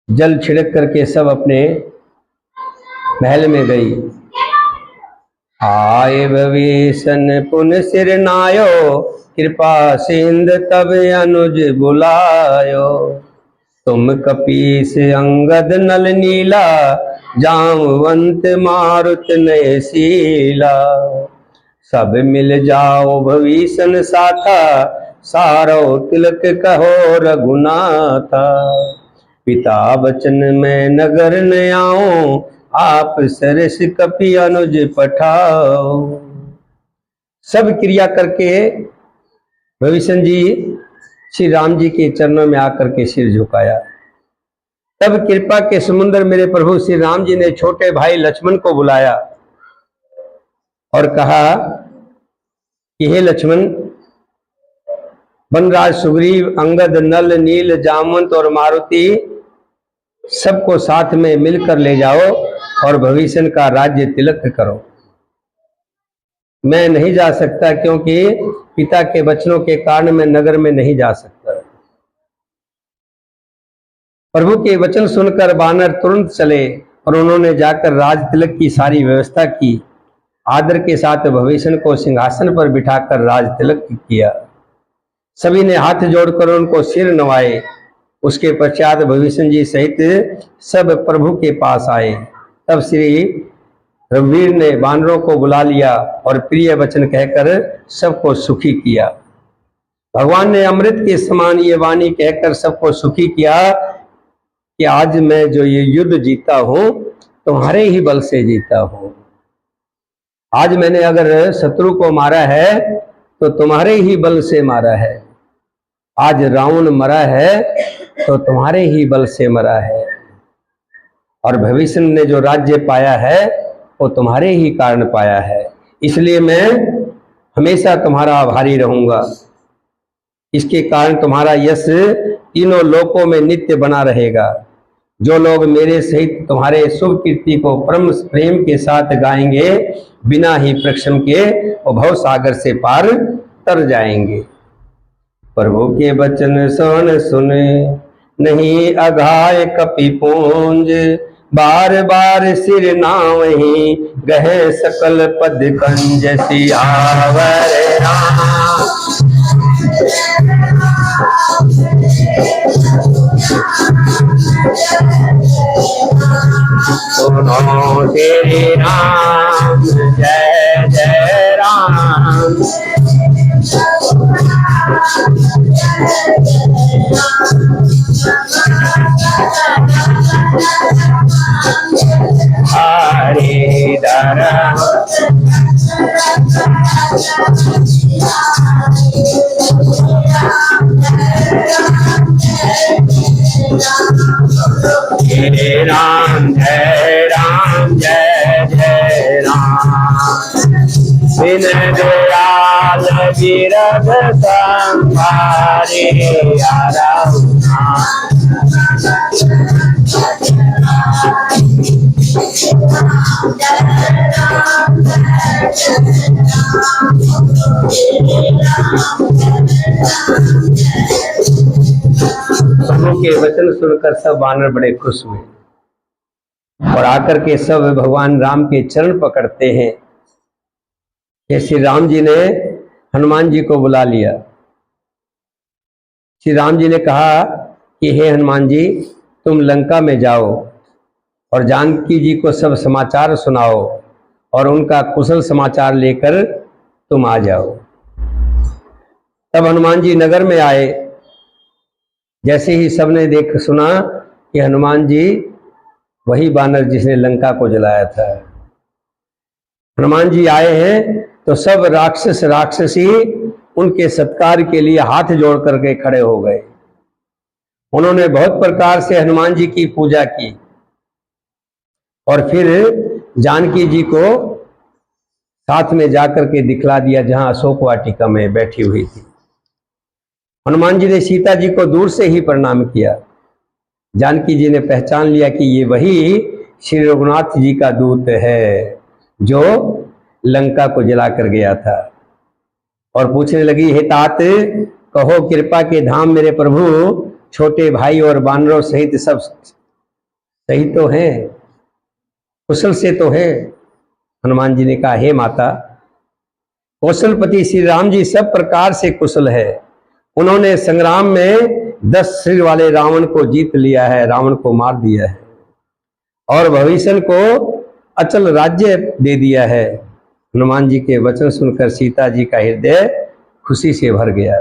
जल छिड़क करके सब अपने महल में गई। आए भविष्ण पुन सिर नायो, कृपा सिंध तब अनुज बुलायो। तुम कपीस अंगद नल नीला, जामवंत मारुत नय शीला। सब मिल जाओ भविष्ण साथा, सारो तिलक कहो रघुनाथा। पिता वचन में नगर न आऊं, आप सरस कपि अनुज पठाओ। सब क्रिया करके भविष्ण जी श्री राम जी के चरणों में आकर के सिर झुकाया। तब कृपा के समुद्र मेरे प्रभु श्री राम जी ने छोटे भाई लक्ष्मण को बुलाया और कहा कि हे लक्ष्मण, वनराज सुग्रीव, अंगद, नल, नील, जामवंत और मारुति सबको साथ में मिलकर ले जाओ और भविष्य का राज्य तिलक करो। मैं नहीं जा सकता क्योंकि पिता के वचनों के कारण मैं नगर में नहीं जा सकता। प्रभु के वचन सुनकर बानर तुरंत चले और उन्होंने जाकर राज तिलक की सारी व्यवस्था की। आदर के साथ भविष्य को सिंहासन पर बिठाकर राज तिलक किया। सभी ने हाथ जोड़कर उनको सिर नवाए। उसके पश्चात भविष्य जी सहित सब प्रभु के पास आए। तब श्री रघुवीर ने बानरों को बुला लिया और प्रिय वचन कहकर सबको सुखी किया। भगवान ने अमृत के समान ये वाणी कहकर सबको सुखी किया कि आज मैं जो ये युद्ध जीता हूं तुम्हारे ही बल से जीता हूं। आज मैंने अगर शत्रु को मारा है तो तुम्हारे ही बल से मारा है। आज रावण मरा है तो तुम्हारे ही बल से मरा है। और भविष्य ने जो राज्य पाया है वो तुम्हारे ही कारण पाया है। इसलिए मैं हमेशा तुम्हारा आभारी रहूंगा। इसके कारण तुम्हारा यश तीनों लोकों में नित्य बना रहेगा। जो लोग मेरे सहित तुम्हारे शुभ कीर्ति को परम प्रेम के साथ गाएंगे, बिना ही परिश्रम के वो भव सागर से पार तर जाएंगे। प्रभु के वचन सुन सुने, नहीं अघाय कपि पूंज। बार बार सिर नावहि, गहे सकल पद कंज। सियावर राम सुनो श्री राम। जय जय राम। हरे दर श्री राम जय राम जय जय राम। बिन दयाल गिरध संभारे प्रभु के वचन सुनकर सब वानर बड़े खुश हुए और आकर के सब भगवान राम के चरण पकड़ते हैं कि श्री राम जी ने हनुमान जी को बुला लिया। श्री राम जी ने कहा कि हे हनुमान जी, तुम लंका में जाओ और जानकी जी को सब समाचार सुनाओ और उनका कुशल समाचार लेकर तुम आ जाओ। तब हनुमान जी नगर में आए। जैसे ही सबने देख सुना कि हनुमान जी वही बानर जिसने लंका को जलाया था, हनुमान जी आए हैं, तो सब राक्षस राक्षसी उनके सत्कार के लिए हाथ जोड़ करके खड़े हो गए। उन्होंने बहुत प्रकार से हनुमान जी की पूजा की और फिर जानकी जी को साथ में जाकर के दिखला दिया जहां अशोक वाटिका में बैठी हुई थी। हनुमान जी ने सीता जी को दूर से ही प्रणाम किया। जानकी जी ने पहचान लिया कि ये वही श्री रघुनाथ जी का दूत है जो लंका को जला कर गया था, और पूछने लगी, हे तात, कहो कृपा के धाम मेरे प्रभु, छोटे भाई और बानरों सहित सब सही तो हैं, कुशल से तो है। हनुमान जी ने कहा, हे माता, कौशलपति श्री राम जी सब प्रकार से कुशल है। उन्होंने संग्राम में 10 सिर वाले रावण को जीत लिया है, रावण को मार दिया है और भविष्य को अचल राज्य दे दिया है। हनुमान जी के वचन सुनकर सीता जी का हृदय खुशी से भर गया।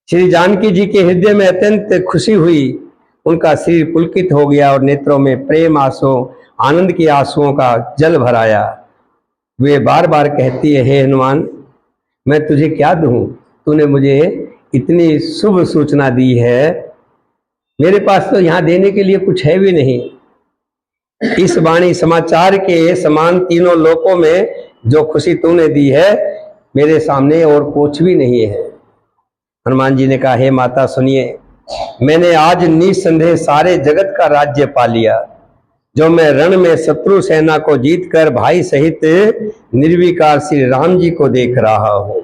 श्री जानकी जी के हृदय में अत्यंत खुशी हुई, उनका शरीर पुलकित हो गया और नेत्रों में प्रेम आंसू, आनंद के आंसुओं का जल भर आया। वे बार बार कहती है, हे हनुमान, मैं तुझे क्या दूं, तूने मुझे इतनी शुभ सूचना दी है, मेरे पास तो यहाँ देने के लिए कुछ है भी नहीं। इस वाणी समाचार के समान तीनों लोकों में जो खुशी तूने दी है, मेरे सामने और कुछ भी नहीं है। हनुमान जी ने कहा, हे माता सुनिए, मैंने आज निसंदेह सारे जगत का राज्य पा लिया, जो मैं रण में शत्रु सेना को जीतकर भाई सहित निर्विकार श्री राम जी को देख रहा हूं।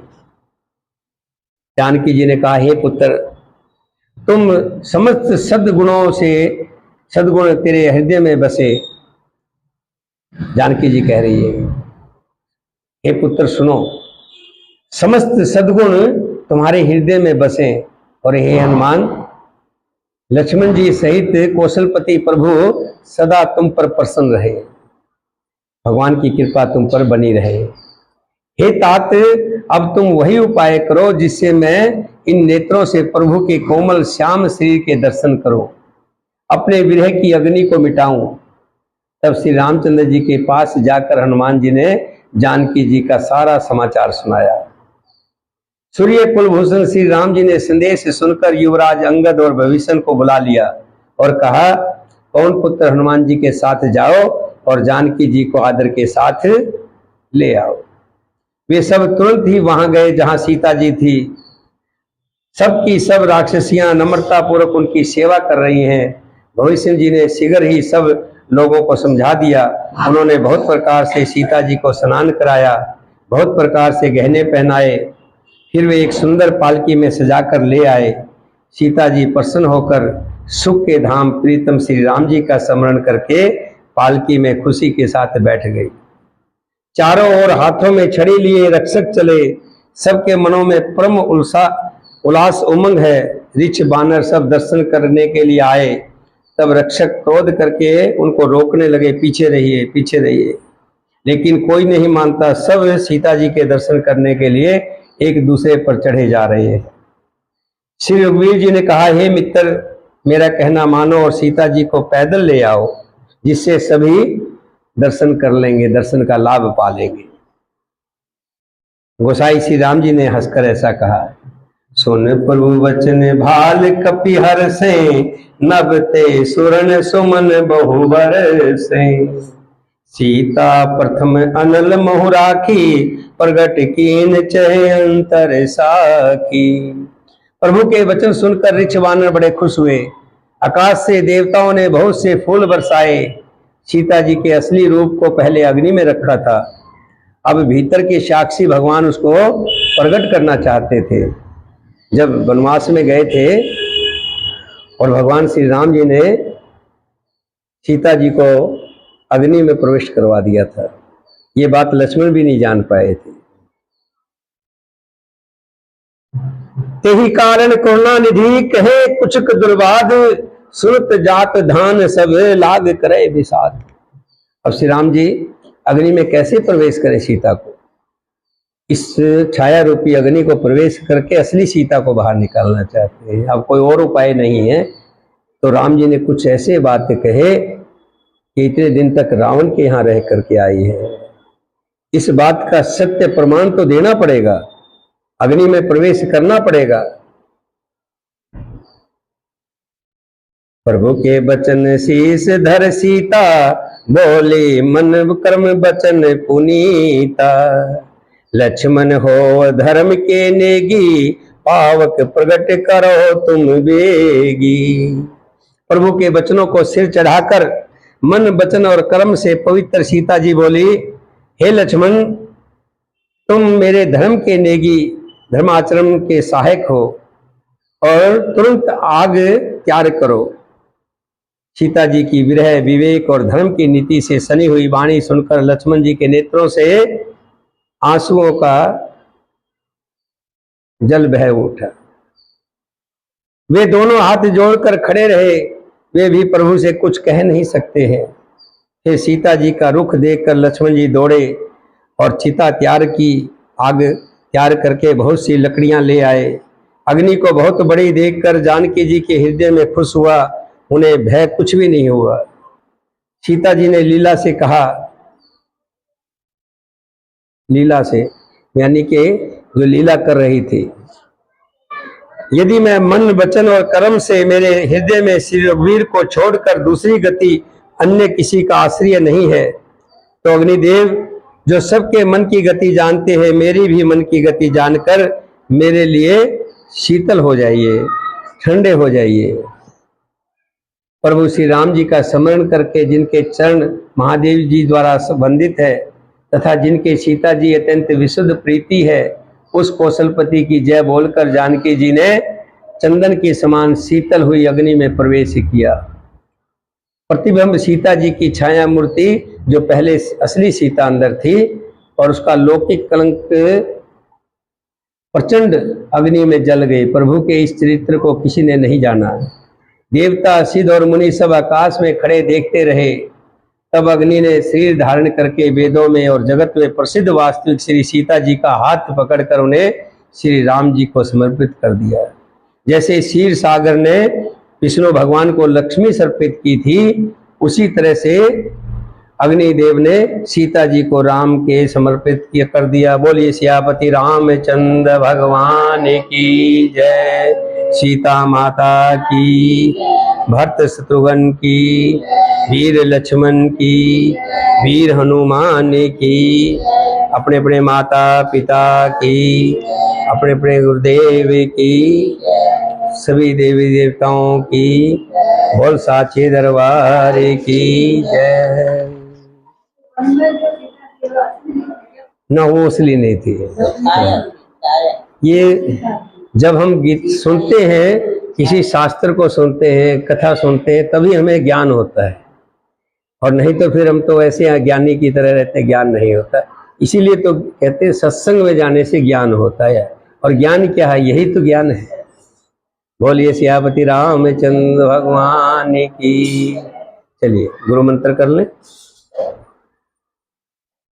जानकी जी ने कहा, हे पुत्र, तुम समस्त सद्गुणों से सद्गुण तेरे हृदय में बसे। जानकी जी कह रही है, हे पुत्र सुनो, समस्त सद्गुण तुम्हारे हृदय में बसे और हे हनुमान, लक्ष्मण जी सहित कौशलपति प्रभु सदा तुम पर प्रसन्न रहे, भगवान की कृपा तुम पर बनी रहे। हे तात, अब तुम वही उपाय करो जिससे मैं इन नेत्रों से प्रभु के कोमल श्याम शरीर के दर्शन करूं, अपने विरह की अग्नि को मिटाऊं। तब श्री रामचंद्र जी के पास जाकर हनुमान जी ने जानकी जी का सारा समाचार सुनाया। सूर्य कुलभूषण श्री राम जी ने संदेश सुनकर युवराज अंगद और भविष्य को बुला लिया और कहा, पवन पुत्र हनुमान जी के साथ जाओ और जानकी जी को आदर के साथ ले आओ। वे सब तुरंत ही वहां गए जहां सीता जी थी। सबकी सब राक्षसियां नम्रता पूर्वक उनकी सेवा कर रही हैं। भविष्य जी ने शीघ्र ही सब लोगों को समझा दिया। उन्होंने बहुत प्रकार से सीता जी को स्नान कराया, बहुत प्रकार से गहने पहनाए, फिर वे एक सुंदर पालकी में सजाकर ले आए। सीता जी प्रसन्न होकर सुख के धाम प्रीतम श्री राम जी का स्मरण करके पालकी में खुशी के साथ बैठ गई। चारों ओर हाथों में छड़ी लिए रक्षक चले, सबके मनों में परम उल्लास उमंग है। ऋछ बानर सब दर्शन करने के लिए आए। तब रक्षक क्रोध करके उनको रोकने लगे, पीछे रहिए, पीछे रहिए, लेकिन कोई नहीं मानता। सब सीता जी के दर्शन करने के लिए एक दूसरे पर चढ़े जा रहे हैं। श्री रघुवीर जी ने कहा, हे मित्र, मेरा कहना मानो और सीता जी को पैदल ले आओ, जिससे सभी दर्शन कर लेंगे, दर्शन का लाभ पा लेंगे। गोसाई श्री राम जी ने हंसकर ऐसा कहा, सुन प्रभु वचन भाल कपिहर से, नभते सुरन सुमन बहुबर से। सीता प्रथम अनल मोह राखी, प्रगट कीन चहे अंतर साखी। प्रभु के वचन सुनकर ऋक्ष वानर बड़े खुश हुए। आकाश से देवताओं ने बहुत से फूल बरसाए। सीता जी के असली रूप को पहले अग्नि में रखा था, अब भीतर के साक्षी भगवान उसको प्रकट करना चाहते थे। जब वनवास में गए थे और भगवान श्री राम जी ने सीता जी को अग्नि में प्रवेश करवा दिया था। ये बात लक्ष्मण भी नहीं जान पाए थे। तेहि कारण करुणा निधि कहे कुछक दुर्बाद, सुनत जात धान सब लाग करे विषाद। अब श्री राम जी अग्नि में कैसे प्रवेश करें सीता को? इस छाया रूपी अग्नि को प्रवेश करके असली सीता को बाहर निकालना चाहते हैं। अब कोई और उपाय नहीं है, तो राम जी ने कुछ ऐसे बातें कहे कि इतने दिन तक रावण के यहाँ रह करके आई है, इस बात का सत्य प्रमाण तो देना पड़ेगा, अग्नि में प्रवेश करना पड़ेगा। प्रभु के बचन शीस धर सीता, बोले मन कर्म बचन पुनीता। लक्ष्मण हो धर्म के नेगी, पावक प्रगट करो तुम बेगी। प्रभु के वचनों को सिर चढ़ाकर मन वचन और कर्म से पवित्र सीता जी बोली, हे लक्ष्मण, तुम मेरे धर्म के नेगी, धर्माचरण के सहायक हो और तुरंत आग त्याग करो। सीता जी की विरह विवेक और धर्म की नीति से सनी हुई वाणी सुनकर लक्ष्मण जी के नेत्रों से आंसुओं का जल बह उठा। वे दोनों हाथ जोड़कर खड़े रहे, वे भी प्रभु से कुछ कह नहीं सकते हैं। फिर सीता जी का रुख देखकर लक्ष्मण जी दौड़े और चिता त्यार की, आग त्यार करके बहुत सी लकड़ियां ले आए। अग्नि को बहुत बड़ी देखकर जानकी जी के हृदय में खुश हुआ, उन्हें भय कुछ भी नहीं हुआ। सीता जी ने लीला से कहा, लीला से यानी कि जो लीला कर रही थी, यदि मैं मन वचन और कर्म से मेरे हृदय में श्री रघुवीर को छोड़कर दूसरी गति अन्य किसी का आश्रय नहीं है, तो अग्निदेव जो सबके मन की गति जानते हैं, मेरी भी मन की गति जानकर मेरे लिए शीतल हो जाइए, ठंडे हो जाइए। प्रभु श्री राम जी का स्मरण करके जिनके चरण महादेव जी द्वारा संबंधित है तथा जिनके सीता जी अत्यंत विशुद्ध प्रीति है, उस कौशलपति की जय बोलकर जानकी जी ने चंदन के समान शीतल हुई अग्नि में प्रवेश किया। प्रतिबिंब सीता जी की छाया मूर्ति जो पहले असली सीता अंदर थी और उसका लौकिक कलंक प्रचंड अग्नि में जल गई। प्रभु के इस चरित्र को किसी ने नहीं जाना। देवता सिद्ध और मुनि सब आकाश में खड़े देखते रहे। तब अग्नि ने शरीर धारण करके वेदों में और जगत में प्रसिद्ध वास्तविक श्री सीता जी का हाथ पकड़कर उन्हें श्री राम जी को समर्पित कर दिया। जैसे क्षीर सागर ने विष्णु भगवान को लक्ष्मी समर्पित की थी, उसी तरह से अग्निदेव ने सीता जी को राम के समर्पित कर दिया। बोलिए सियापति रामचंद्र भगवान की जय, सीता माता की, भरत शत्रुघ्न की, वीर लक्ष्मण की, वीर हनुमान की, अपने अपने माता पिता की, अपने अपने गुरुदेव की, सभी देवी देवताओं की, बोल साचे दरबार की जय। ना वो असली नहीं थी। ये जब हम गीत सुनते हैं, किसी शास्त्र को सुनते हैं, कथा सुनते हैं, तभी हमें ज्ञान होता है, और नहीं तो फिर हम तो ऐसे अज्ञानी की तरह रहते, ज्ञान नहीं होता। इसीलिए तो कहते हैं सत्संग में जाने से ज्ञान होता है। और ज्ञान क्या है? यही तो ज्ञान है। बोलिए सियापति रामचंद्र भगवान की। चलिए गुरु मंत्र कर लें।